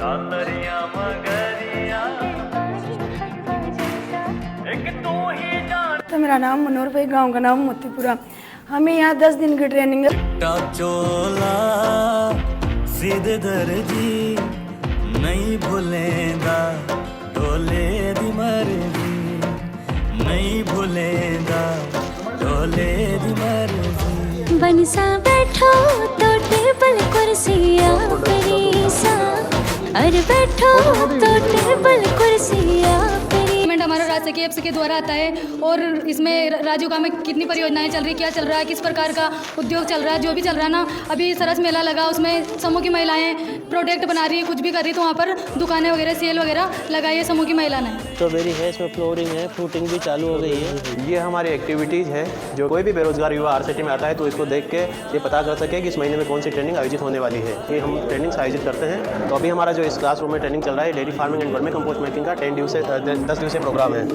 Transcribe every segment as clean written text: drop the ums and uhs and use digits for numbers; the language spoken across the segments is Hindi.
तो मेरा नाम मनोहर भाई, गांव का नाम मोतीपुरा। हमें यहाँ 10 दिन की ट्रेनिंग है। चोला सीधे दर्जी नहीं भूलेगा, डोले दी मर्जी नहीं भूलेगा, डोले दी मर्जी। बनसा बैठो तो टेबल कुर्सियाँ परी सा, अरे बैठो तो टेबल कुर्सियाँ परी। हमारा राज्य के एप्स के द्वारा आता है और इसमें राजीव गांव में कितनी परियोजनाएं चल रही, क्या चल रहा है, किस प्रकार का उद्योग चल रहा है, जो भी चल रहा है ना। अभी सरस मेला लगा, उसमें समूह की महिलाएं प्रोडक्ट बना रही है, कुछ भी कर रही, तो वहाँ पर दुकानें वगैरह सेल वगैरह लगाई है समूह की महिला ने। स्ट्रॉबेरी है, इसमें फ्लोरिंग है, फ्रूटिंग भी चालू हो गई है। ये हमारी एक्टिविटीज़ है, जो कोई भी बेरोजगार युवा आरसीटी में आता है तो इसको देख के ये पता कर सके कि इस महीने में कौन सी ट्रेनिंग आयोजित होने वाली है। ये हम ट्रेनिंग्स आयोजित करते हैं। तो अभी हमारा जो इस क्लासरूम में ट्रेनिंग चल रहा है, dairy farming and vermi compost making का 10 दिवसीय प्रोग्राम है।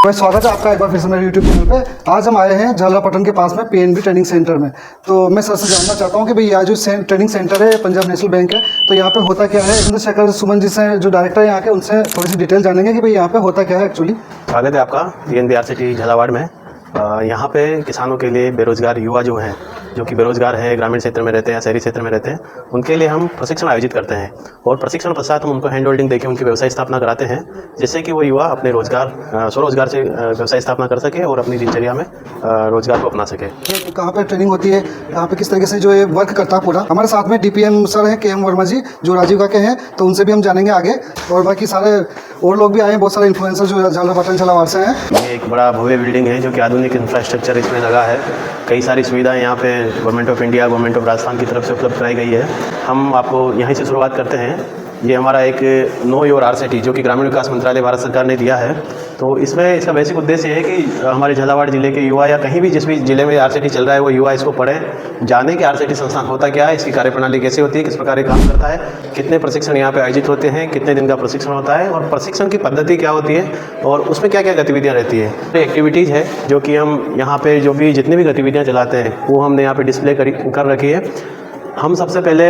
मैं स्वागत है आपका एक बार फिर से मेरे यूट्यूब चैनल पे। आज हम आए हैं झालरापाटन के पास में पीएनबी ट्रेनिंग सेंटर में। तो मैं सर से जानना चाहता हूँ कि भाई यहाँ जो ट्रेनिंग सेंटर है पंजाब नेशनल बैंक है, तो यहाँ पे होता क्या है। चंद्रशेखर सुमन जी से जो डायरेक्टर है यहाँ के, उनसे थोड़ी सी डिटेल जानेंगे कि भाई यहाँ पे होता क्या है एक्चुअली। स्वागत है आपका पीएनबी आरसीटी झालावाड़ में। यहाँ पे किसानों के लिए बेरोजगार युवा जो हैं, जो कि बेरोजगार हैं, ग्रामीण क्षेत्र में रहते हैं या शहरी क्षेत्र में रहते हैं, उनके लिए हम प्रशिक्षण आयोजित करते हैं। और प्रशिक्षण पश्चात हम उनको हैंड होल्डिंग देकर उनकी व्यवसाय स्थापना कराते हैं, जिससे कि वो युवा अपने स्वरोजगार से व्यवसाय स्थापना कर सके और अपनी दिनचर्या में रोजगार को अपना सके। तो कहाँ पे ट्रेनिंग होती है, यहाँ पे किस तरीके से जो ये वर्क करता है पूरा। हमारे साथ में डीपीएम सर हैं KM वर्मा जी, जो राजीव का के हैं, तो उनसे भी हम जानेंगे आगे। और बाकी सारे और लोग भी आए हैं, बहुत सारे इन्फ्लुएंसर जो झालरापाटन झालावाड़ से हैं। ये एक बड़ा भव्य बिल्डिंग है जो कि आधुनिक इंफ्रास्ट्रक्चर इसमें लगा है। कई सारी सुविधाएं यहाँ पे government of India, government of Rajasthan की तरफ से उपलब्ध कराई गई है। हम आपको यहीं से शुरुआत करते हैं। ये हमारा एक नो योर आरसीटी जो कि ग्रामीण विकास मंत्रालय भारत सरकार ने दिया है। तो इसमें इसका बेसिक उद्देश्य है कि हमारे झालावाड़ जिले के युवा या कहीं भी जिस भी जिले में आरसीटी चल रहा है वो युवा इसको पढ़ें, जाने कि आरसीटी संस्थान होता क्या है, इसकी कार्यप्रणाली कैसे होती है, किस प्रकार ये काम करता है, कितने प्रशिक्षण यहाँ पे आयोजित होते हैं, कितने दिन का प्रशिक्षण होता है और प्रशिक्षण की पद्धति क्या होती है और उसमें क्या क्या गतिविधियाँ रहती है। एक्टिविटीज़ है जो कि हम यहाँ पे जो भी जितनी भी गतिविधियाँ चलाते हैं वो हमने यहाँ पे डिस्प्ले कर रखी है। हम सबसे पहले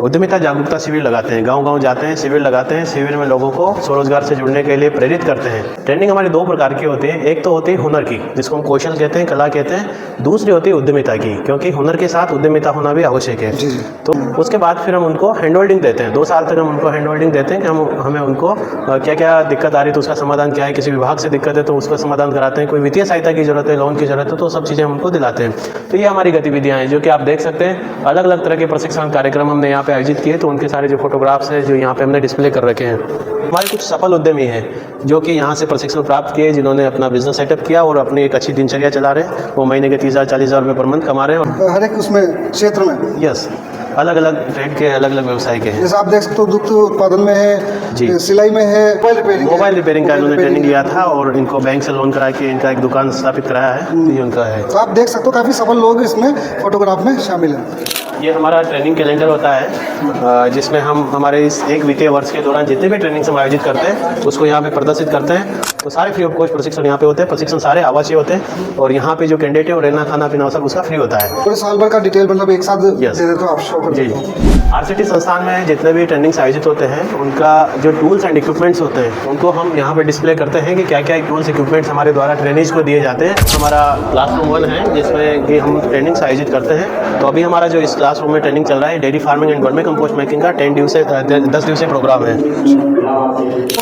उद्यमिता जागरूकता शिविर लगाते हैं, गांव-गांव जाते हैं, शिविर लगाते हैं। शिविर में लोगों को स्वरोजगार से जुड़ने के लिए प्रेरित करते हैं। ट्रेनिंग हमारी 2 प्रकार की होती है। एक तो होती है हुनर की, जिसको हम कौशल कहते हैं, कला कहते हैं। दूसरी होती है उद्यमिता की, क्योंकि हुनर के साथ उद्यमिता होना भी आवश्यक है। तो उसके बाद फिर हम उनको हैंड होल्डिंग देते हैं। 2 साल तक हम उनको हैंड होल्डिंग देते हैं कि हमें उनको क्या क्या दिक्कत आ रही है तो उसका समाधान क्या है, किसी विभाग से दिक्कत है तो उसका समाधान कराते हैं, कोई वित्तीय सहायता की जरूरत है, लोन की जरूरत है, तो सब चीज़ें हम उनको दिलाते हैं। तो ये हमारी गतिविधियाँ हैं जो कि आप देख सकते हैं। अलग अलग तरह के प्रशिक्षण कार्यक्रम हमने यहाँ पे आयोजित किए, तो उनके सारे जो फोटोग्राफ्स हैं जो यहाँ पे हमने डिस्प्ले कर रखे हैं। हमारे कुछ सफल उद्यमी हैं जो कि यहाँ से प्रशिक्षण प्राप्त किए, जिन्होंने अपना बिजनेस सेटअप किया और अपनी एक अच्छी दिनचर्या चला रहे हैं। वो महीने के 30,000-40,000 रुपये पर मंथ कमा रहे हैं। हर एक उसमें क्षेत्र में यस, अलग अलग ट्रेड के, अलग अलग व्यवसाय के हैं। जैसे आप देख सकते हो, दुग्ध उत्पादन में है जी, सिलाई में है, मोबाइल रिपेयरिंग का इन्होंने ट्रेनिंग लिया था और इनको बैंक से लोन करा के इनका एक दुकान स्थापित कराया है, ये उनका है। तो आप देख सकते हो काफ़ी सफल लोग इसमें फोटोग्राफ में शामिल हैं। ये हमारा ट्रेनिंग कैलेंडर होता है, जिसमें हम हमारे इस 1 वित्तीय वर्ष के दौरान जितने भी ट्रेनिंग हम आयोजित करते हैं उसको यहाँ पे प्रदर्शित करते हैं। तो सारे फ्री ऑफ कॉस्ट प्रशिक्षण यहाँ पे होते हैं। प्रशिक्षण सारे आवासीय होते हैं और यहाँ पे जो कैंडिडेट है वो रहना खाना पीना सब उसका फ्री होता है। पूरे साल भर का डिटेल मतलब एक साथ दे देते हो आप शो कर। जी, आरसीटी संस्थान में जितने भी ट्रेनिंग्स आयोजित होते हैं उनका जो टूल्स एंड इक्विपमेंट्स होते हैं उनको हम यहाँ पे डिस्प्ले करते हैं कि क्या क्या टूल्स इक्विपमेंट्स हमारे द्वारा ट्रेनिंग्स को दिए जाते हैं। हमारा क्लासरूम 1 है जिसमें कि हम ट्रेनिंग्स आयोजित करते हैं। तो अभी हमारा जो इस क्लासरूम में ट्रेनिंग चल रहा है dairy farming and vermi compost making का 10 दिवसीय प्रोग्राम है।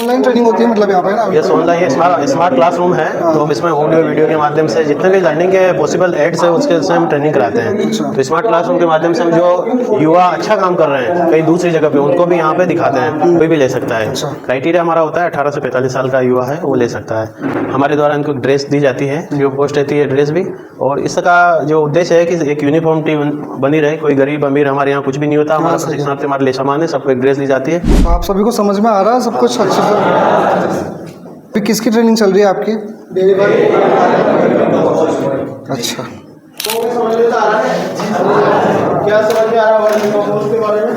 ऑनलाइन ट्रेनिंग होती है मतलब यहाँ पे ना? यस, ऑनलाइन स्मार्ट क्लासरूम है। तो हम इसमें ऑडियो वीडियो के माध्यम से जितने भी लर्निंग के पॉसिबल एड्स है उसके से हम ट्रेनिंग कराते हैं। तो स्मार्ट क्लासरूम के माध्यम से हम जो युवा अच्छा काम कर रहे हैं कहीं दूसरी जगह पे उनको भी यहाँ पे दिखाते हैं, कोई भी ले सकता है। क्राइटेरिया हमारा होता है 18 से 45 साल का युवा है वो ले सकता है। हमारे द्वारा इनको ड्रेस दी जाती है, फ्री ऑफ कॉस्ट रहती है ड्रेस भी। और इसका जो उद्देश्य है कि एक यूनिफॉर्मिटी बनी रहे, कोई गरीब अमीर हमारे यहाँ कुछ भी नहीं होता। हमारा प्रशिक्षणार्थी हमारे लिए सामान है, सबको एक ड्रेस दी जाती है। तो आप सभी को समझ में आ रहा है सब कुछ अच्छे से? किसकी ट्रेनिंग चल रही है आपकी? अच्छा, क्या समझ में आ रहा है वर्मी कंपोस्ट के बारे में?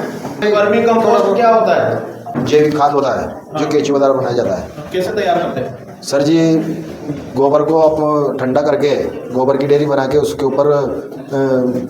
वर्मी कंपोस्ट क्या होता है? जैविक खाद होता है जो केचुआ द्वारा बनाया जाता है। कैसे तैयार करते हैं? सर जी, गोबर को आप ठंडा करके गोबर की डेयरी बना के उसके ऊपर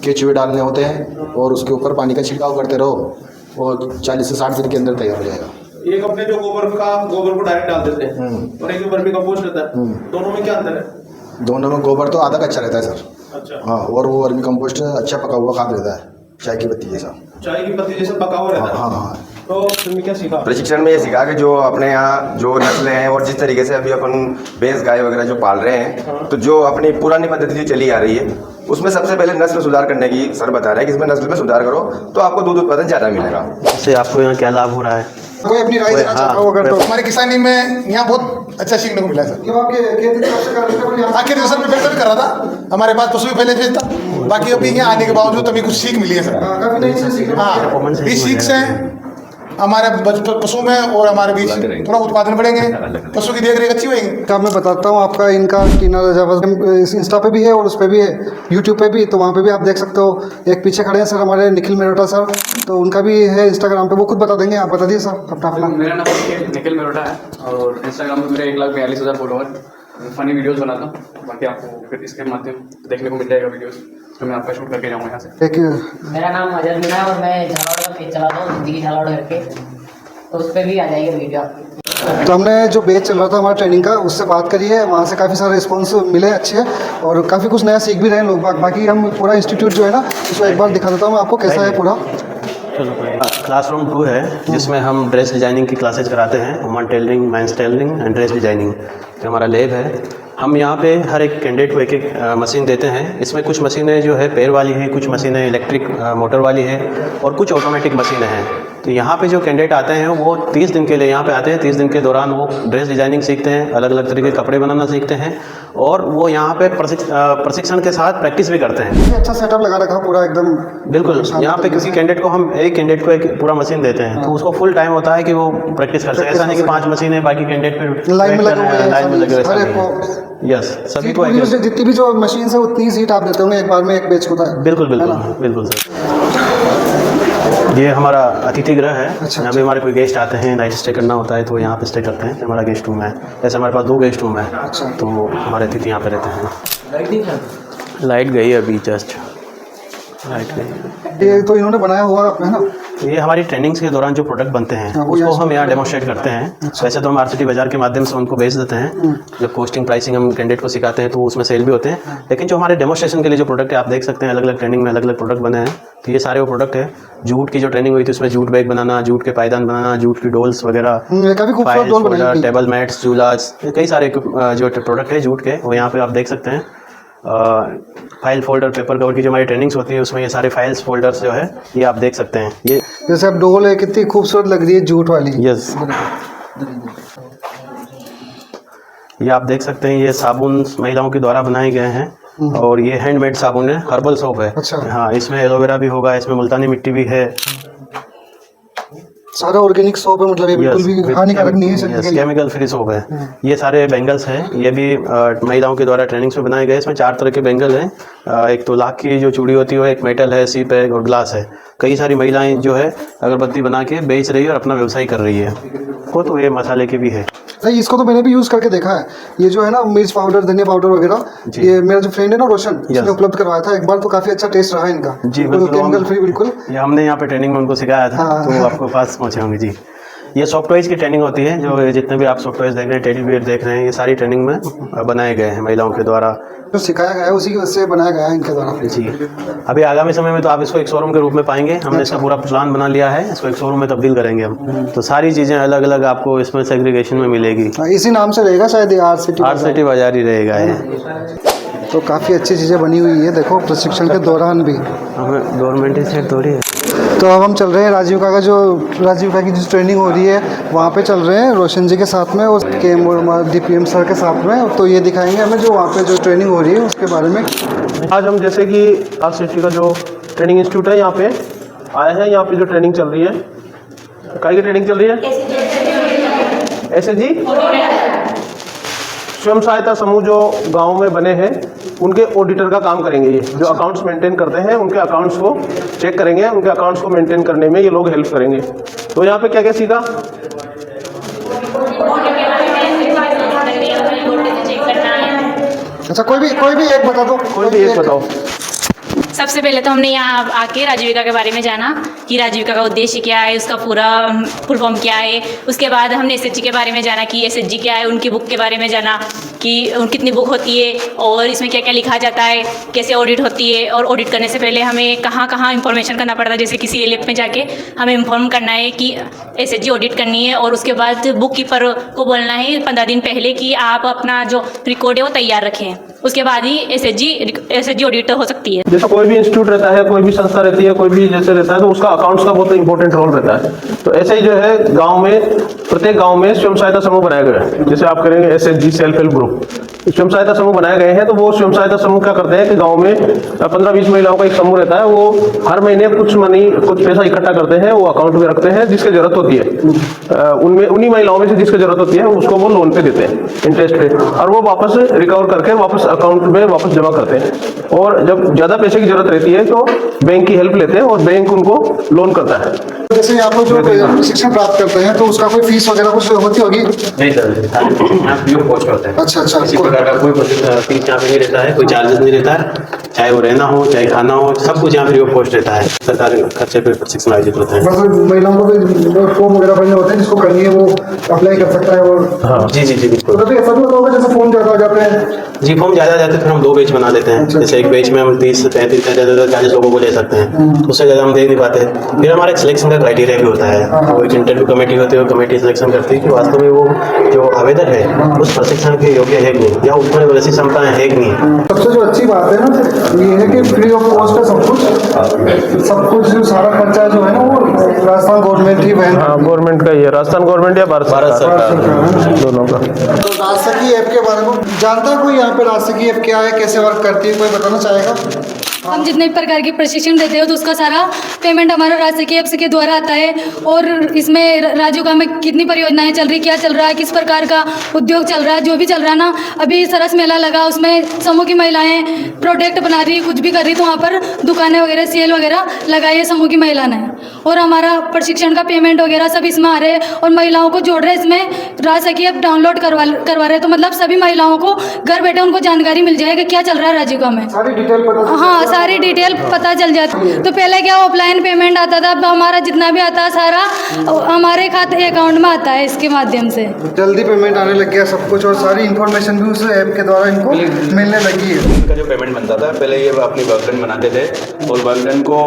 केचुए डालने होते हैं और उसके ऊपर पानी का छिड़काव करते रहो वो 40 से 60 दिन के अंदर तैयार हो जाएगा। एक अपने जो गोबर को डायरेक्ट डाल देते हैं और एक जो वर्मी कंपोस्ट रहता है, दोनों में क्या अंतर है? दोनों में गोबर तो आधा कच्चा रहता है सर। अच्छा। हाँ, और वो वर्मी कंपोस्ट अच्छा पका हुआ खाद रहता है, चाय की पत्ती जैसा। चाय की पत्ती जैसा पका हुआ रहता है। हाँ हाँ। तो तुमने क्या सीखा? प्रशिक्षण में ये सीखा कि जो अपने यहाँ जो नस्लें हैं और जिस तरीके से अभी अपन भैंस गाय वगैरह जो पाल रहे हैं, तो जो अपनी पुरानी पद्धति जो चली आ रही है उसमें सबसे पहले नस्ल सुधार करने की सर बता रहे हैं कि इसमें नस्ल में सुधार करो तो आपको दूध उत्पादन ज़्यादा मिलेगा। इससे आपको यहाँ क्या लाभ हो रहा है? कोई अपनी राय देना चाहता हो अगर तो? हमारे किसानी में यहाँ बहुत अच्छा सीखने को मिला है सर। क्यों आपके खेती की तरफ से कर रहे थे? आखिर सर मैं बेहतर कर रहा था, हमारे पास पशु भी पहले बेचता, बाकी अभी यहाँ आने के बावजूद अभी कुछ सीख मिली है सर। काफी नई से सीख। हाँ, इस सीख से हमारे पशु में और हमारे बीच थोड़ा उत्पादन बढ़ेंगे, पशु की देख रेख अच्छी होगी। मैं बताता हूँ आपका इनका टीना रजावत इंस्टा पे भी है और उस पे भी है, यूट्यूब पे भी, तो वहाँ पे भी आप देख सकते हो। एक पीछे खड़े हैं सर हमारे निखिल मेरोटा सर, तो उनका भी है इंस्टाग्राम पे, वो खुद बता देंगे, आप बता दिए सर अपना। मेरा नाम निखिल मेरोटा है और इंस्टाग्राम पे मेरे 1,42,000 फॉलोवर। फनी वीडियोस बनाता हूँ, बाकी आपको फिर इसके माध्यम देखने को मिल जाएगा वीडियोस जो मैं आपका शूट करके जाऊँगा यहाँ से। मेरा नाम अजय मीना है और मैं झालावाड़ का पेज चलाता हूँ, जिंदगी झालावाड़ करके, तो उस पर भी आ जाएगी वीडियो आपकी। तो हमने जो बैच चल रहा था हमारा ट्रेनिंग का, उससे बात करी है, वहाँ से काफ़ी सारे रिस्पॉन्स मिले अच्छे और काफ़ी कुछ नया सीख भी रहे हैं लोग। बाकी हम पूरा इंस्टीट्यूट जो है ना, उसको एक बार दिखा देता हूँ मैं आपको कैसा है पूरा। क्लासरूम 2 है जिसमें हम ड्रेस डिजाइनिंग की क्लासेज कराते हैं, woman tailoring, men's tailoring and dress designing. तो हमारा लैब है। हम यहाँ पे हर एक कैंडिडेट को एक एक मशीन देते हैं। इसमें कुछ मशीनें जो है पैर वाली है, कुछ मशीनें इलेक्ट्रिक मोटर वाली है और कुछ ऑटोमेटिक मशीनें हैं। तो यहाँ पे जो कैंडिडेट आते हैं वो 30 दिन के लिए यहाँ पे आते हैं। 30 दिन के दौरान वो ड्रेस डिजाइनिंग सीखते हैं, अलग अलग तरीके के कपड़े बनाना सीखते हैं और वो यहाँ पे प्रशिक्षण के साथ प्रैक्टिस भी करते हैं। अच्छा सेटअप लगा रखा पूरा एकदम। बिल्कुल, यहाँ पे किसी कैंडिडेट को हम एक कैंडिडेट को एक पूरा मशीन देते हैं, तो उसको फुल टाइम होता है कि वो प्रैक्टिस कर सके। ऐसा नहीं कि 5 मशीनें बाकी कैंडिडेट पे लाइन में लगे हुए हैं, लाइन में लगे हुए। यस, सभी को जितनी भी जो मशीन है उतनी सीट आप देते होंगे एक बार में एक बैच को? बिल्कुल बिल्कुल बिल्कुल सर। ये हमारा अतिथि गृह है। यहाँ पे हमारे कोई गेस्ट आते हैं, नाइट स्टे करना होता है तो यहाँ पे स्टे करते हैं। हमारा गेस्ट रूम है, ऐसे हमारे पास 2 गेस्ट रूम है। तो हमारे अतिथि यहाँ पे रहते हैं। लाइट गई है अभी, जस्ट लाइट गई। ये तो इन्होंने बनाया हुआ है ना? ये हमारी ट्रेनिंग्स के दौरान जो प्रोडक्ट बनते हैं उसको हम यहाँ डेमोस्ट्रेट करते हैं। वैसे तो हम आरसीटी बाजार के माध्यम से उनको बेच देते हैं। जब कॉस्टिंग प्राइसिंग हम कैंडिडेट को सिखाते हैं तो उसमें सेल भी होते हैं। लेकिन जो हमारे डेमोस्ट्रेशन के लिए जो प्रोडक्ट है, आप देख सकते हैं अलग अलग ट्रेनिंग में अलग अलग प्रोडक्ट बने हैं। तो ये सारे वो प्रोडक्ट है। जूट की जो ट्रेनिंग हुई थी उसमें जूट बैग बनाना, जूट के पायदान बनाना, जूट की डोल्स वगैरह, टेबल मैट्स, झूलास, कई सारे जो प्रोडक्ट है जूट के, वो यहाँ पे आप देख सकते हैं। फाइल फोल्डर, पेपर कवर की जो हमारी ट्रेनिंग्स होती है उसमें ये सारे फाइल्स फोल्डर्स जो है ये आप देख सकते हैं। ये जैसे अब डोल है, कितनी खूबसूरत लग रही है जूट वाली। यस, ये आप देख सकते हैं। ये साबुन महिलाओं के द्वारा बनाए गए हैं और ये हैंडमेड साबुन है, हर्बल सोप है। अच्छा। हाँ, इसमें एलोवेरा भी होगा, इसमें मुल्तानी मिट्टी भी है। सारा ऑर्गेनिक सोप है, मतलब ये बिल्कुल भी हानिकारक नहीं है। यस, केमिकल फ्री सोप है। ये सारे बैंगल्स हैं, ये भी महिलाओं के द्वारा ट्रेनिंग्स में बनाए गए। इसमें 4 तरह के बैंगल हैं। एक तो लाख की जो चूड़ी होती है, एक मेटल है, सीप है और ग्लास है। कई सारी महिलाएं जो है अगरबत्ती बना के बेच रही है और अपना व्यवसाय कर रही है। तो ये मसाले के भी है। नहीं, इसको तो मैंने भी यूज़ करके देखा है। ये जो है ना मिर्च पाउडर, धनिया पाउडर वगैरह, ये मेरा जो फ्रेंड है ना रोशन, इसने उपलब्ध करवाया था एक बार, तो काफ़ी अच्छा टेस्ट रहा है इनका जी। केमिकल फ्री बिल्कुल। ये हमने यहाँ पे ट्रेनिंग में उनको सिखाया था। तो आपको पास पहुँचे होंगे जी। ये सॉफ्ट टॉयज़ की ट्रेनिंग होती है। जो जितने भी आप सॉफ्ट टॉयज़ देख रहे हैं, टेडी बियर देख रहे हैं, ये सारी ट्रेनिंग में बनाए गए हैं महिलाओं के द्वारा। जो सिखाया गया है उसी की वजह से बनाया गया है इनके द्वारा जी। अभी आगामी समय में तो आप इसको एक शोरूम के रूप में पाएंगे। हमने इसका पूरा प्लान बना लिया है, इसको एक शोरूम में तब्दील करेंगे हम। तो सारी चीज़ें अलग अलग आपको इसमें सेग्रीगेशन में मिलेगी। इसी नाम से रहेगा शायद, आरसीटी बाजार ही रहेगा ये। तो काफ़ी अच्छी चीज़ें बनी हुई है, देखो प्रशिक्षण के दौरान भी। हमें गवर्नमेंट से थोड़ी है। तो अब हम चल रहे हैं राजीव का जो ट्रेनिंग हो रही है वहाँ पे चल रहे हैं रोशन जी के साथ में और DPM सर के साथ में। तो ये दिखाएंगे हमें जो वहाँ पे जो ट्रेनिंग हो रही है उसके बारे में। आज हम जैसे कि आरसीटी का जो ट्रेनिंग इंस्टीट्यूट है यहाँ पे आए हैं। यहाँ पे जो ट्रेनिंग चल रही है, काय की ट्रेनिंग चल रही है? SHG स्वयं सहायता समूह जो गाँव में बने हैं उनके ऑडिटर का काम करेंगे। ये जो अकाउंट्स मेंटेन करते हैं उनके अकाउंट्स को चेक करेंगे, उनके अकाउंट्स को मेंटेन करने में ये लोग हेल्प करेंगे। तो यहाँ पे क्या क्या सीखा? अच्छा, कोई भी एक बता दो। कोई भी एक बताओ। सबसे पहले तो हमने यहाँ आके राजीविका के बारे में जाना कि राजीविका का उद्देश्य क्या है, उसका पूरा फुल फॉर्म क्या है। उसके बाद हमने एसएचजी के बारे में जाना कि एसएचजी क्या है, उनकी बुक के बारे में जाना कि कितनी बुक होती है और इसमें क्या क्या लिखा जाता है, कैसे ऑडिट होती है, और ऑडिट करने से पहले हमें कहाँ कहाँ इंफॉर्मेशन करना पड़ता है। जैसे किसी एलएफ में जाके हमें इन्फॉर्म करना है कि एसएचजी ऑडिट करनी है, और उसके बाद बुक कीपर को बोलना है 15 दिन पहले कि आप अपना जो रिकॉर्ड है वो तैयार रखें। उसके बाद ही एसएचजी ऑडिट हो सकती है। जैसे कोई भी इंस्टीट्यूट रहता है, कोई भी संस्था रहती है, कोई भी जैसे रहता है, तो उसका अकाउंट्स का बहुत इंपॉर्टेंट रोल रहता है। तो ऐसे ही जो है गांव में, प्रत्येक गांव में स्वयं सहायता समूह बनाए गए हैं। जैसे आप करेंगे एसएचजी सेल्फ हेल्प ग्रुप, स्वयं सहायता समूह बनाए गए हैं। तो वो स्वयं सहायता समूह क्या करते हैं कि गांव में 15-20 महिलाओं का एक समूह रहता है। वो हर महीने कुछ पैसा इकट्ठा करते हैं, वो अकाउंट में रखते हैं। जिसकी जरूरत होती है उनमें, उन्हीं महिलाओं में से जिसकी जरूरत होती है उसको वो लोन पे देते हैं, इंटरेस्ट पे, और वो वापस रिकवर करके वापस अकाउंट में वापस जमा करते हैं। और जब ज्यादा पैसे की जरूरत रहती है तो बैंक की हेल्प लेते हैं और बैंक उनको लोन करता है। जैसे आप लोग जो प्रशिक्षण प्राप्त करते हैं तो उसका कोई फीस वगैरह कुछ होती होगी? नहीं सर, यहाँ फ्री ऑफ कॉस्ट होता है। अच्छा। किसी प्रकार का कोई फीस यहाँ पे नहीं रहता है, कोई चार्जेस नहीं रहता है। चाहे वो रहना हो, चाहे खाना हो, सब कुछ यहाँ फ्री ऑफ कॉस्ट रहता है। सरकारी खर्चे पे प्रशिक्षण आयोजित होते हैं। मतलब महिलाओं को फॉर्म वगैरह भरने होते हैं, जिसको करनी है वो अप्लाई कर सकता है। और हाँ जी बिल्कुल। तो ऐसा भी होगा जैसे फॉर्म ज्यादा आ जाते हैं? जी, फॉर्म ज्यादा जाते हैं फिर हम 2 बैच बना लेते हैं। जैसे एक बैच में हम 30-35 40 लोगों को ले सकते हैं, उससे ज्यादा हम दे नहीं पाते। फिर हमारा एक सिलेक्शन का क्राइटेरिया भी होता है। तो एक इंटरव्यू कमेटी होती है, कमेटी सिलेक्शन करती है कि वास्तव में वो जो आवेदक है उस प्रशिक्षण के योग्य है कि नहीं, या उसमें वैसी क्षमताएं है कि नहीं। सबसे जो अच्छी बात है ना ये है कि फ्री ऑफ कॉस्ट है सब कुछ जो सारा खर्चा जो है ना वो राजस्थान गवर्नमेंट ही वहन। हाँ, गवर्नमेंट का ही है, राजस्थान गवर्नमेंट या भारत सरकार दोनों का। तो राजसखी ऐप के बारे में जानता है कोई? यहाँ पे राजसखी ऐप क्या है, कैसे वर्क करती है, कोई बताना चाहेगा? हम जितने भी प्रकार की प्रशिक्षण देते हो तो उसका सारा पेमेंट हमारा राजसखी ऐप के द्वारा आता है। और इसमें राजीविका में कितनी परियोजनाएं चल रही, क्या चल रहा है, किस प्रकार का उद्योग चल रहा है, जो भी चल रहा है ना। अभी सरस मेला लगा, उसमें समूह की महिलाएं प्रोडक्ट बना रही, कुछ भी कर रही, तो वहाँ पर दुकानें वगैरह सेल वगैरह लगाई है समूह की महिला ने। और हमारा प्रशिक्षण का पेमेंट वगैरह सब इसमें आ रहे हैं और महिलाओं को जोड़ रहे हैं इसमें। राजसखी ऐप डाउनलोड करवा रहे हैं, तो मतलब सभी महिलाओं को घर बैठे उनको जानकारी मिल जाएगी क्या चल रहा है राजीविका में। सारी डिटेल पता? हाँ, सारी डिटेल पता चल जाती। तो पहले क्या ऑफलाइन पेमेंट आता था, अब हमारा जितना भी आता है सारा हमारे खाते अकाउंट में आता है इसके माध्यम से। जल्दी पेमेंट आने लग गया सब कुछ, और सारी इन्फॉर्मेशन भी उस ऐप के द्वारा इनको मिलने लगी है। इनका जो पेमेंट बनता था, पहले ये अपनी वर्कडन बनाते थे और वर्कडन को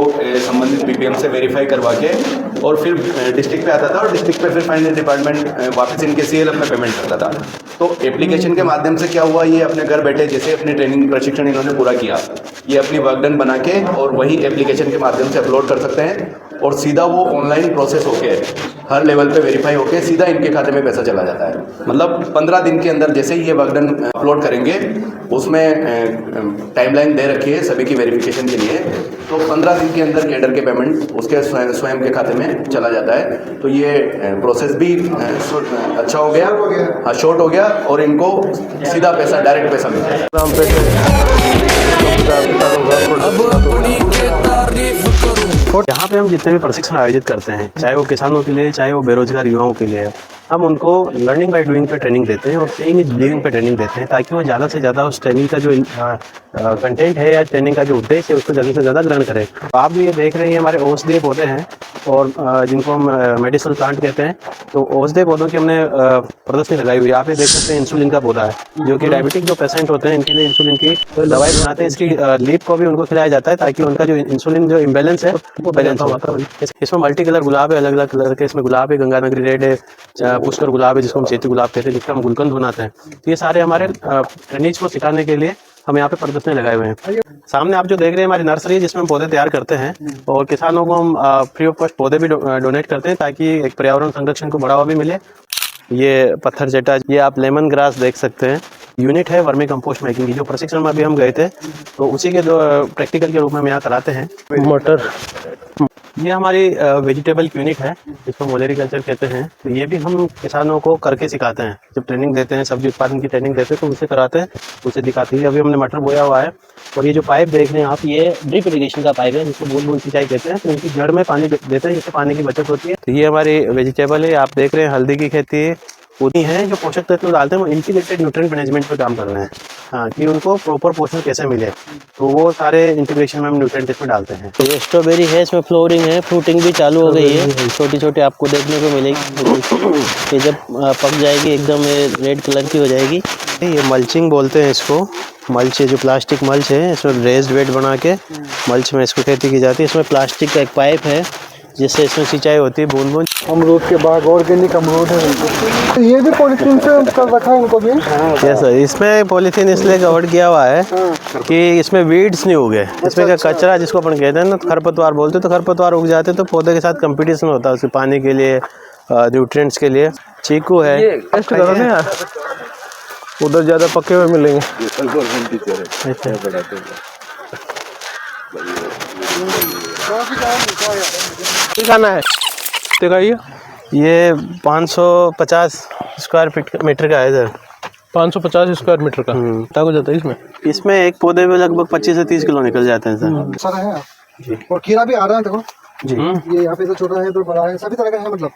संबंधित बीपीएम से वेरीफाई करवा के और फिर डिस्ट्रिक्ट पे आता था, और डिस्ट्रिक्ट पे फिर फाइनेंस डिपार्टमेंट वापस इनके सीएल अपना पेमेंट करता था। तो एप्लीकेशन के माध्यम से क्या हुआ, ये अपने घर बैठे जैसे अपने ट्रेनिंग प्रशिक्षण इन्होंने पूरा किया, ये अपनी वर्कडन बना के और वही एप्लीकेशन के माध्यम से अपलोड कर सकते हैं, और सीधा वो ऑनलाइन प्रोसेस होके हर लेवल पे वेरीफाई होके सीधा इनके खाते में पैसा चला जाता है। मतलब 15 दिन के अंदर जैसे ही ये वर्कडन अपलोड करेंगे, उसमें टाइमलाइन दे रखी है सभी की वेरिफिकेशन के लिए, तो 15 दिन के अंदर कैडर के पेमेंट उसके स्वयं के खाते में चला जाता है। तो ये प्रोसेस भी अच्छा हो गया, हाँ शॉर्ट हो गया, और इनको सीधा पैसा, डायरेक्ट पैसा मिल जाएगा। यहाँ पे हम जितने भी प्रशिक्षण आयोजित करते हैं, चाहे वो किसानों के लिए, चाहे वो बेरोजगार युवाओं के लिए, हम उनको लर्निंग बाय डूइंग पे ट्रेनिंग देते हैं और सेइंग इज बिलीविंग पे ट्रेनिंग देते हैं, ताकि वो ज़्यादा से ज़्यादा उस ट्रेनिंग का जो कंटेंट है या ट्रेनिंग का जो उद्देश्य है उसको ज़्यादा से ज़्यादा ग्रहण करें। आप भी ये देख रहे हैं हमारे औषधीय पौधे हैं और जिनको हम मेडिसिनल प्लांट कहते हैं। तो औषधीय पौधों की हमने प्रदर्शनी लगाई हुई है। आप ये देख सकते हैं इंसुलिन का पौधा है, जो कि डायबिटिक जो पेशेंट होते हैं इनके लिए इंसुलिन की दवाई बनाते हैं। इसकी लीफ को भी उनको खिलाया जाता है ताकि उनका जो इंसुलिन जो इम्बेलेंस है वो बैलेंस हो। इसमें मल्टी कलर गुलाब है, अलग अलग कलर के। इसमें गुलाब है, गंगानगरी रेड है, पुष्कर गुलाब है जिसको हम चेती गुलाब कहते हैं, जिसका हम गुलकंद बनाते हैं। तो ये सारे हमारे ट्रेनिंग्स को सिखाने के लिए हम यहाँ पे प्रदर्शनी लगाए हुए हैं। सामने आप जो देख रहे हैं हमारी नर्सरी है, जिसमें हम पौधे तैयार करते हैं और किसानों को हम फ्री ऑफ कॉस्ट पौधे भी डोनेट करते हैं, ताकि एक पर्यावरण संरक्षण को बढ़ावा भी मिले। ये पत्थर चटा, ये आप लेमन ग्रास देख सकते हैं, यूनिट है वर्मी कंपोस्ट मेकिंग की। जो प्रशिक्षण में अभी हम गए थे तो उसी के जो प्रैक्टिकल के रूप में हम यहाँ कराते हैं। मटर, ये हमारी वेजिटेबल यूनिट है जिसको मोलेरी कल्चर कहते हैं। तो ये भी हम किसानों को करके सिखाते हैं। जब ट्रेनिंग देते हैं, सब्जी उत्पादन की ट्रेनिंग देते हैं तो उसे कराते हैं, उसे दिखाते हैं। अभी हमने मटर बोया हुआ है और ये जो पाइप देख रहे हैं आप, ये ड्रिप इरिगेशन का पाइप है जिसको बूंद बूंद सिंचाई कहते हैं। तो इनकी जड़ में पानी देते हैं, जिससे पानी की बचत होती है। तो ये हमारी वेजिटेबल है, आप देख रहे हैं हल्दी की खेती है उतनी हैं जो पोषक तत्व डालते हैं वो इंटीग्रेटेड न्यूट्रिएंट मैनेजमेंट पे काम कर रहे हैं। हाँ, कि उनको प्रॉपर पोषण कैसे मिले, तो वो सारे इंटीग्रेशन में हम न्यूट्रिएंट इसमें डालते हैं। ये स्ट्रॉबेरी है, इसमें फ्लोरिंग है, फ्रूटिंग भी चालू हो गई है, छोटी छोटी आपको देखने को मिलेगी। ये जब पक जाएगी एकदम रेड कलर की हो जाएगी। ये मल्चिंग बोलते हैं इसको। मल्च है जो प्लास्टिक मल्च है, इसमें रेज्ड बेड बना के मल्च में इसको खेती की जाती है। इसमें प्लास्टिक का एक पाइप है जिससे इसमें सिंचाई होती है बूंद बूंद। अमरूद के बाग, ऑर्गेनिक अमरूद है। ये भी पॉलीथीन से कर रखा है इनको भी? यस सर, इसमें पॉलीथीन इसलिए कवर किया हुआ है कि इसमें वीड्स नहीं उगे। इसमें क्या कचरा जिसको अपन कहते हैं ना, खरपतवार बोलते हैं, तो खरपतवार उग जाते हैं तो पौधे के साथ कंपटीशन होता है उसके पानी के लिए, न्यूट्रिएंट्स के लिए। चीकू है, उधर ज़्यादा पके हुए मिलेंगे। खाना है ये 550 स्क्वायर मीटर का है सर। 550 स्क्वायर मीटर का क्या हो जाता है इसमें? इसमें एक पौधे में लगभग 25 से 30 किलो निकल जाते हैं सर। सारा है जी। और खीरा भी आ रहा है देखो जी। ये यहाँ पे तो छोटा है तो बड़ा है, सभी तरह का है। मतलब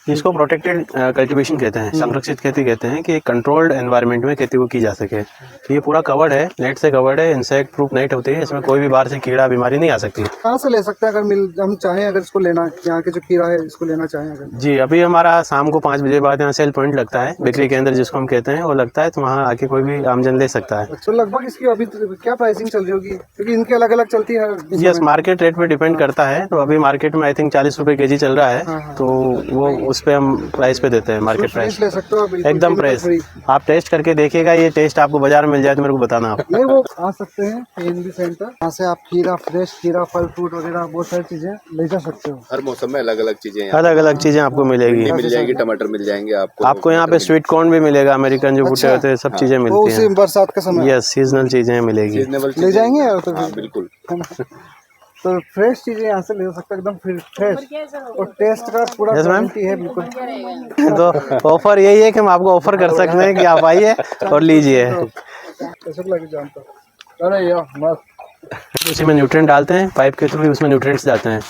इसको प्रोटेक्टेड कल्टीवेशन कहते हैं, संरक्षित खेती कहते हैं, कि कंट्रोल्ड एनवायरनमेंट में खेती को की जा सके। तो ये पूरा कवर्ड है, नेट से कवर्ड है, इंसेक्ट प्रूफ नेट होती है, इसमें कोई भी बाहर से कीड़ा बीमारी नहीं आ सकती। कहाँ से ले सकते हैं अगर हम चाहें, अगर इसको लेना, यहाँ के जो खीरा है इसको लेना चाहें अगर? जी, अभी हमारा शाम को 5 बजे बाद यहाँ सेल पॉइंट लगता है, बिक्री केंद्र जिसको हम कहते हैं, वो लगता है, तो वहाँ आके कोई भी आमजन ले सकता है। तो लगभग इसकी अभी क्या प्राइसिंग चल रही होगी, क्योंकि इनके अलग अलग चलती है? यस, मार्केट रेट पे डिपेंड करता है। तो अभी मार्केट में आई थिंक 40 रुपये kg चल रहा है, तो वो उस पर हम प्राइस पे देते हैं, मार्केट प्राइस ले सकते हो एकदम प्राइस। आप टेस्ट करके देखिएगा, ये टेस्ट आपको बाजार में मिल जाए तो मेरे को बताना आप। नहीं, वो आ सकते हैं PNB सेंटर, वहाँ से आप खीरा, फ्रेश खीरा, फल फ्रूट वगैरह बहुत सारी चीजें ले जा सकते हो। हर मौसम में अलग अलग चीजें आपको मिलेगी। मिल जाएगी, टमाटर मिल जाएंगे आपको यहाँ पे स्वीट कॉर्न भी मिलेगा, अमेरिकन जो भुट्टे होते हैं, सब चीजें मिलती हैं। बरसात का समय, यस, सीजनल चीजें मिलेगी, ले जाएंगे तो बिल्कुल। तो फ्रेश चीजें यहाँ से ले सकते हैं, एकदम फ्रेश, और टेस्ट का पूरा गारंटी है बिल्कुल। तो ऑफर यही है कि हम आपको ऑफर कर सकते हैं कि आप आइए और लीजिए। उसी में न्यूट्रिएंट डालते हैं, पाइप के थ्रू उसमें न्यूट्रिएंट्स जाते हैं।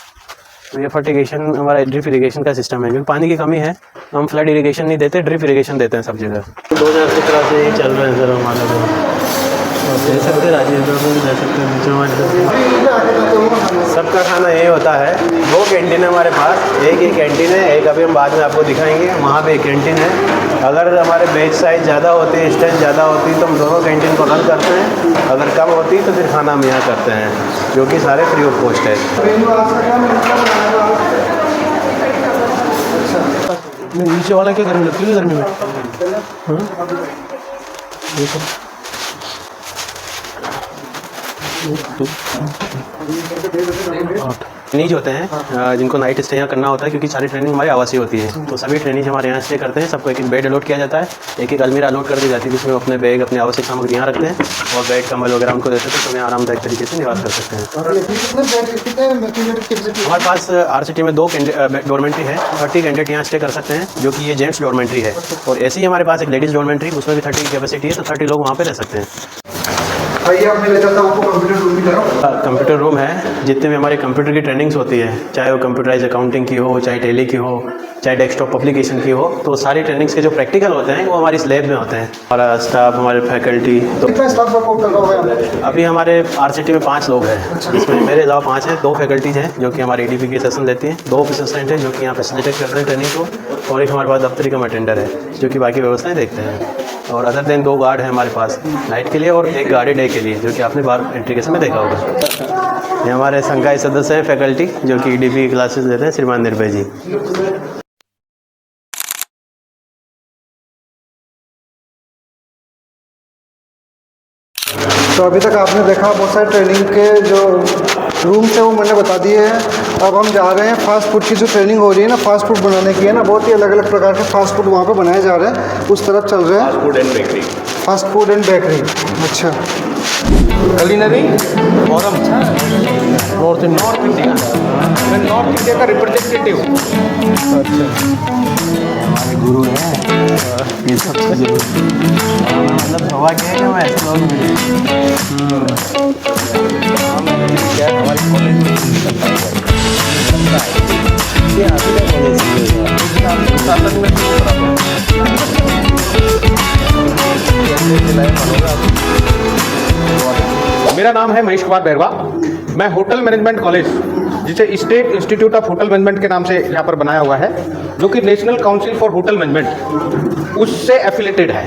तो ये फर्टिगेशन हमारा ड्रिप इरिगेशन का सिस्टम है, क्योंकि पानी की कमी है, हम फ्लड इरिगेशन नहीं देते, ड्रिप इरिगेशन देते हैं सब जगह। 2017 से ही चल रहे हैं सर हमारा। दे सकते राजीव को भी दे सकते हैं। सबका खाना यही होता है। 2 कैंटीन है हमारे पास, एक ये कैंटीन है, एक अभी हम बाद में आपको दिखाएंगे, वहाँ पे एक कैंटीन है। अगर हमारे बैच साइज ज़्यादा होती है, स्ट्रेंथ ज़्यादा होती है, तो हम दोनों कैंटीन को रन करते हैं। अगर कम होती है तो फिर खाना हम यहाँ करते हैं, जो कि सारे फ्री ऑफ कॉस्ट है। नीचे वाला क्या गर्मी लगती है गर्मी में? ट्रेनीज होते हैं जिनको नाइट स्टे यहाँ करना होता है, क्योंकि सारी ट्रेनिंग हमारी आवासीय होती है। तो सभी ट्रेनीज हमारे यहाँ स्टे करते हैं, सबको एक बेड अलॉट किया जाता है, एक अलमीरा अलॉट कर दी जाती है, जिसमें अपने बैग, अपनी आवश्यक सामग्री यहाँ रखते हैं, और बेड कम्बल वगैरह उनको देते हैं, तो हमें आरामदायक तरीके से निवास कर सकते हैं। हमारे पास RCT में 2 डॉर्मेंट्री है, 30 कैंडिडेट यहाँ स्टे कर सकते हैं, जो कि ये जेंट्स डॉर्मेंट्री है। और ऐसे ही हमारे पास एक लेडीज़ डॉर्मेंट्री, उसमें भी 30 की कैपेसिटी है, तो 30 लोग वहाँ पर रह सकते हैं। कंप्यूटर रूम है, जितने भी हमारे कंप्यूटर की ट्रेनिंग्स होती है, चाहे वो कंप्यूटराइज अकाउंटिंग की हो, चाहे टेली की हो, चाहे डेस्कटॉप एप्लीकेशन की हो, तो सारी ट्रेनिंग्स के जो प्रैक्टिकल होते हैं वो हमारी इस लैब में होते हैं। हमारा स्टाफ, हमारे फैकल्टी, तो अभी हमारे RCT में 5 लोग हैं, जिसमें मेरे अलावा 5 हैं। 2 फैकल्टीज हैं जो कि हमारे EDP के सेशन देती हैं, 2 ऑफिस असिस्टेंट हैं जो कि यहाँ फैसिलिटेट करते हैं ट्रेनिंग को, और एक हमारे पास दफ्तरी का अटेंडर है जो कि बाकी व्यवस्थाएँ देखते हैं। और अदर देन 2 गार्ड हैं हमारे पास नाइट के लिए, और 1 गार्ड है डे के लिए, जो कि आपने बार एंट्री के समय देखा होगा। ये हमारे संकाय सदस्य हैं फैकल्टी, जो कि EDP क्लासेस देते हैं, श्रीमान निर्भय जी। तो अभी तक आपने देखा बहुत सारे ट्रेनिंग के जो रूम थे वो मैंने बता दिए हैं। अब हम जा रहे हैं फास्ट फूड की जो ट्रेनिंग हो रही है ना, फास्ट फूड बनाने की है ना, बहुत ही अलग अलग प्रकार के फास्ट फूड वहाँ पे बनाए जा रहे हैं, उस तरफ चल रहे हैं। Fast food and bakery. अच्छा, कलिनरी फोरम नॉर्थ इंडिया, मैं नॉर्थ इंडिया का रिप्रेजेंटेटिव। अच्छा, हमारे गुरु हैं ये सब चीज़ें, मतलब हवा क्या है कि मैं ऐसे लोग क्या हमारे कॉलेज में शासन में मेरा नाम है महेश कुमार बैरवा। मैं होटल मैनेजमेंट कॉलेज, जिसे state institute of hotel management के नाम से यहाँ पर बनाया हुआ है, जो कि national council for hotel management, उससे एफिलेटेड है।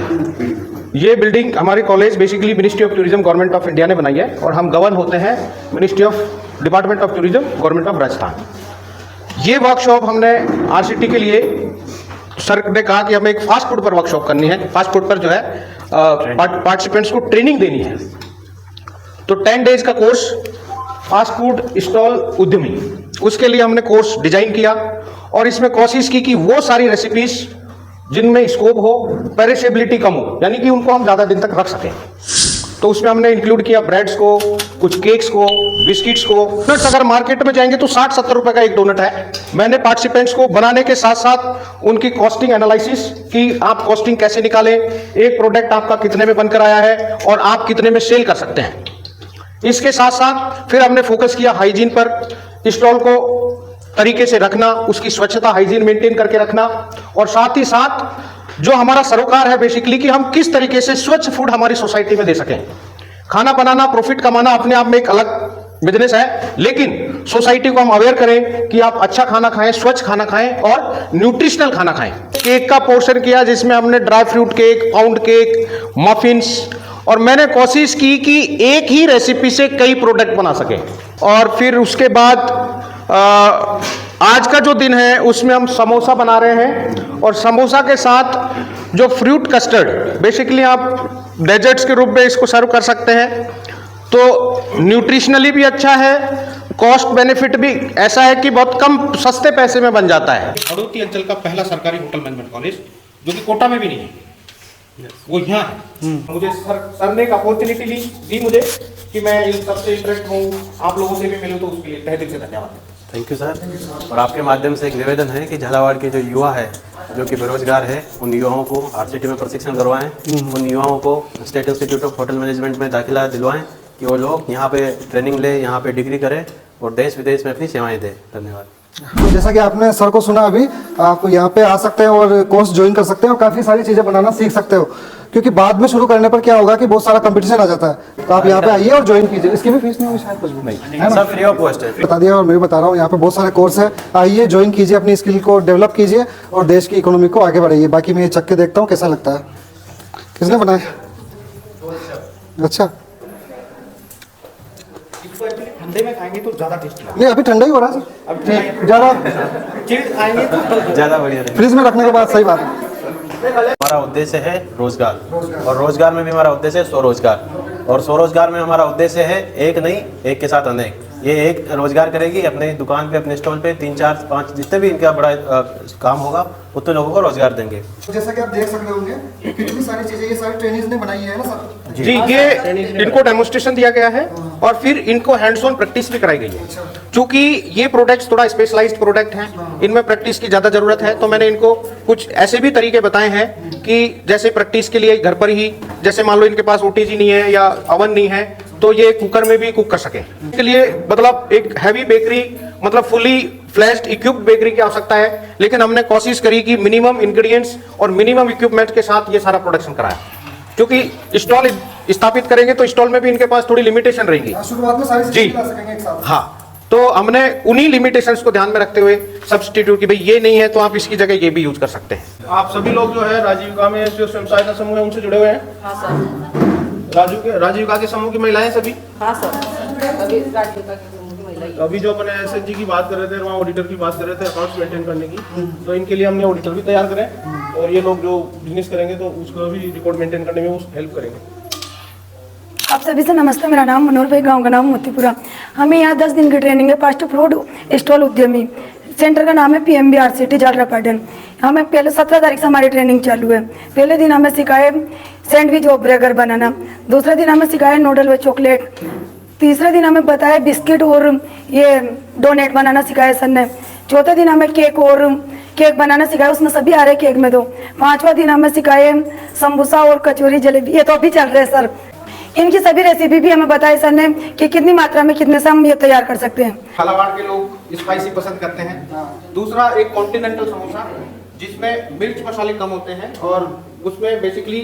ये बिल्डिंग हमारी college basically ministry of tourism government of India ने बनाई है और हम गवर्न होते हैं ministry of department of tourism government of Rajasthan. ये वर्कशॉप हमने आरसीटी के लिए सर ने कहा कि हमें एक फास्ट फूड पर वर्कशॉप करनी है। फास्ट फूड पर जो है पार्टिसिपेंट्स को ट्रेनिंग देनी है। तो 10 डेज का कोर्स फास्ट फूड स्टॉल उद्यमी, उसके लिए हमने कोर्स डिजाइन किया और इसमें कोशिश की कि वो सारी रेसिपीज जिनमें स्कोप हो, पेरिशेबिलिटी कम हो, यानी कि उनको हम ज़्यादा दिन तक रख सकें। तो उसमें हमने इंक्लूड किया ब्रेड्स को, कुछ केक्स को, बिस्किट्स को। डोनट्स अगर मार्केट में जाएंगे तो 60-70 रुपए का एक डोनट है। मैंने पार्टिसिपेंट्स को बनाने के साथ साथ उनकी कॉस्टिंग एनालिसिस कि आप कॉस्टिंग कैसे निकालें, एक प्रोडक्ट आपका कितने में बनकर आया है और आप कितने में सेल कर सकते हैं। इसके साथ साथ फिर हमने फोकस किया हाइजीन पर, स्टॉल को तरीके से रखना, उसकी स्वच्छता हाइजीन मेंटेन करके रखना, और साथ ही साथ जो हमारा सरोकार है बेसिकली कि हम किस तरीके से स्वच्छ फूड हमारी सोसाइटी में दे सकें। खाना बनाना, प्रॉफिट कमाना अपने आप में एक अलग बिजनेस है, लेकिन सोसाइटी को हम अवेयर करें कि आप अच्छा खाना खाएं, स्वच्छ खाना खाएं और न्यूट्रिशनल खाना खाएं। केक का पोर्शन किया जिसमें हमने dry fruit cake, pound cake, muffins, और मैंने कोशिश की कि एक ही रेसिपी से कई प्रोडक्ट बना सके। और फिर उसके बाद आज का जो दिन है उसमें हम समोसा बना रहे हैं और समोसा के साथ जो फ्रूट कस्टर्ड, बेसिकली आप डेजर्ट्स के रूप में इसको सर्व कर सकते हैं। तो न्यूट्रिशनली भी अच्छा है, कॉस्ट बेनिफिट भी ऐसा है कि बहुत कम सस्ते पैसे में बन जाता है। हड़ौती अंचल का पहला सरकारी होटल मैनेजमेंट कॉलेज, जो कि कोटा में भी नहीं है, वो यहाँ है। मुझे सर ने एक अपॉर्चुनिटी दी मुझे कि मैं इन सबसे इंटरेस्ट हूँ, आप लोगों से भी मिलूँ, तो उसके लिए तहे दिल से धन्यवाद। Thank you sir. और आपके माध्यम से एक निवेदन है कि झालावाड़ के जो युवा है, जो कि बेरोजगार है, उन युवाओं को आरसीटी में प्रशिक्षण करवाएं, उन युवाओं को state institute of hotel management में दाखिला दिलवाएं कि वो लोग यहाँ पे ट्रेनिंग ले, यहाँ पे डिग्री करें और देश विदेश में अपनी सेवाएं दें। धन्यवाद। तो जैसा कि आपने सर को सुना, अभी आप यहाँ पे आ सकते हैं और कोर्स ज्वाइन कर सकते हैं और काफ़ी सारी चीज़ें बनाना सीख सकते हो, क्योंकि बाद में शुरू करने पर क्या होगा कि बहुत सारा कंपटीशन आ जाता है। तो आप यहाँ पे आइए और ज्वाइन कीजिए। इसकी भी फीस नहीं होगी शायद, कुछ भी नहीं है, सब फ्री ऑफ कॉस्ट है। बता दिया और मैं भी बता रहा हूँ, यहाँ पे बहुत सारे कोर्स है। आइए, ज्वाइन कीजिए, अपनी स्किल को डेवलप कीजिए और देश की इकोनॉमी को आगे बढ़ाइए। बाकी मैं ये चख के देखता हूँ कैसा लगता है। किसने बनाया? अच्छा, ठंडे में खाएंगे तो ज्यादा टेस्टी लगेगा। नहीं अभी ठंडा ही हो रहा है सर, अभी ज़्यादा चिल्ड खाएंगे तो ज़्यादा बढ़िया। फ्रिज में रखने के बाद सही बात है। हमारा उद्देश्य है रोजगार, और रोजगार में भी हमारा उद्देश्य है स्वरोजगार, और स्वरोजगार में हमारा उद्देश्य है एक नहीं, एक के साथ अनेक। ये एक रोजगार करेगी अपने दुकान पे, अपने स्टॉल पे 3, 4, 5 जितने भी इनका बड़ा काम होगा उतने लोगों को रोजगार देंगे। जैसा कि आप देख सकते होंगे कितनी सारी चीजें ये सारी ट्रेनिंग्स ने बनाई है ना सर। जी, ये इनको डेमोन्स्ट्रेशन दिया गया है और फिर इनको हैंड्स ऑन प्रैक्टिस भी कराई गई है। क्योंकि ये प्रोडक्ट्स थोड़ा स्पेशलाइज्ड प्रोडक्ट हैं, इनमें प्रैक्टिस की ज़्यादा ज़रूरत है, तो मैंने इनको कुछ ऐसे भी तरीके बताए हैं कि जैसे प्रैक्टिस के लिए घर पर ही, जैसे मान लो इनके पास ओटीजी नहीं है या अवन नहीं है, तो ये कुकर में भी कुक कर सके। इसके लिए मतलब एक हैवी बेकरी, मतलब फुली फ्लैश्ड इक्विप्ड बेकरी की आवश्यकता है, लेकिन हमने कोशिश करी कि मिनिमम इंग्रेडिएंट्स और मिनिमम इक्विपमेंट के साथ ये सारा प्रोडक्शन कराया। क्योंकि स्टॉल स्थापित करेंगे तो स्टॉल में भी इनके पास थोड़ी लिमिटेशन रहेगी शुरुआत में सारी जी। चीजें ला सकेंगे एक साथ। हाँ, तो हमने उन्हीं लिमिटेशंस को ध्यान में रखते हुए सब्स्टिट्यूट कि भाई ये नहीं है तो आप इसकी जगह ये भी यूज कर सकते हैं। आप सभी लोग जो है राजीविका में जो स्वयं सहायता समूह है उनसे जुड़े हुए हैं? हाँ सर। राजीविका के समूह की महिलाएं सभी? हाँ सर, अभी राजीविका के समूह की महिलाएं। अभी जो अपने एसएचजी की बात कर रहे थे, वहाँ ऑडिटर की बात कर रहे थे अकाउंट्स मेंटेन करने की, तो इनके लिए हमने ऑडिटर भी तैयार करें और ये लोग जो बिजनेस करेंगे तो उसको भी रिकॉर्ड मेंटेन करने में वो हेल्प करेंगे। आप सभी से नमस्ते। मेरा नाम मनोहर भाई, गांव का नाम मोतीपुरा। हमें यहाँ 10 दिन की ट्रेनिंग है फास्ट फूड स्टॉल उद्यमी। सेंटर का नाम है PMBRCT झालरापाटन। हमें पहले 17 तारीख से हमारी ट्रेनिंग चालू है। पहले दिन हमें सिखाए सैंडविच और ब्रेगर बनाना, दूसरे दिन हमें सिखाया नूडल व चॉकलेट, तीसरे दिन हमें बताया बिस्किट और ये डोनेट बनाना सिखाया सर ने, चौथे दिन हमें केक बनाना सिखाया, उसमें सभी आ रहे केक में दो, पांचवा दिन हमें सिखाए समोसा और कचौरी जलेबी, ये तो अभी चल रहे हैं सर। इनकी सभी रेसिपी भी हमें बताई सर ने कि कितनी मात्रा में कितने से हम ये तैयार कर सकते हैं। झालावाड़ के लोग स्पाइसी पसंद करते हैं। दूसरा एक कॉन्टिनेंटल समोसा जिसमें मिर्च मसाले कम होते हैं और उसमें बेसिकली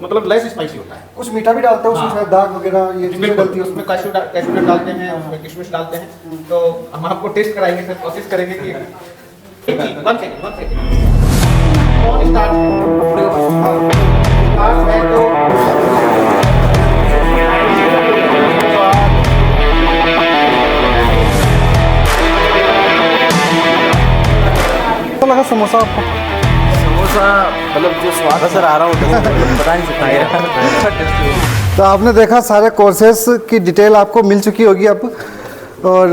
मतलब लेस स्पाइसी होता है। कुछ मीठा भी डालते हैं उसमें, हाँ। शायद दाग वगैरह ये चीजें डलती है उसमें कैशू नट डालते हैं, उसमें किशमिश डालते हैं। तो हम आपको टेस्ट कराएंगे, सर कोशिश करेंगे कि वन सेकंड कौन स्टार्ट है तो तो लगा समोसा आपको? समोसा मतलब जो स्वाद सर आ रहा हूँ पता नहीं सकता। तो आपने देखा सारे कोर्सेज की डिटेल आपको मिल चुकी होगी अब, और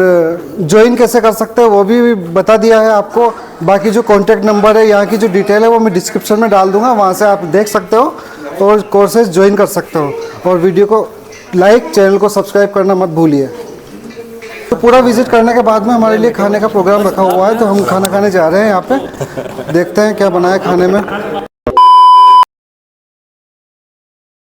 ज्वाइन कैसे कर सकते हैं वो भी बता दिया है आपको। बाकी जो कॉन्टैक्ट नंबर है, यहाँ की जो डिटेल है वो मैं डिस्क्रिप्शन में डाल दूंगा, वहाँ से आप देख सकते हो और कोर्सेज ज्वाइन कर सकते हो। और वीडियो को लाइक, चैनल को सब्सक्राइब करना मत भूलिए। तो पूरा विजिट करने के बाद में हमारे लिए खाने का प्रोग्राम रखा हुआ है, तो हम खाना खाने जा रहे हैं। यहाँ पे देखते हैं क्या बना है खाने में।